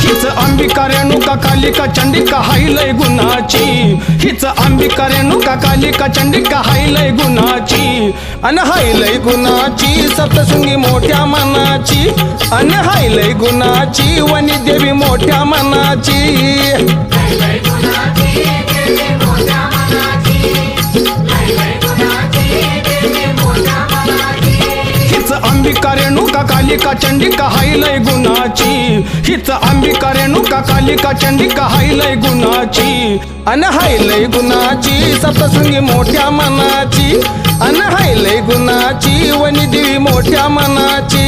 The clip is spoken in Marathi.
हीच अंबिका रेणुका कालिका चंडिका हाय लय गुणाची, हीच अंबिका रेणुका कालिका चंडिका हाय लय गुणाची, अन हाय लय गुणाची सप्तशृंगी मोठ्या मनाची, अन हाय लय गुणाची वनी देवी मोठ्या मनाची। हीच अंबिका रेणुका कालिका चंडिका हाय लय गुणाची, हीच अंबिका रेणुका कालिका चंडिका हाय लय गुणाची, अन हाय लय गुणाची सप्तशृंगी मोठ्या मनाची, अन हाय लय गुणाची वनी देवी मोठ्या मनाची।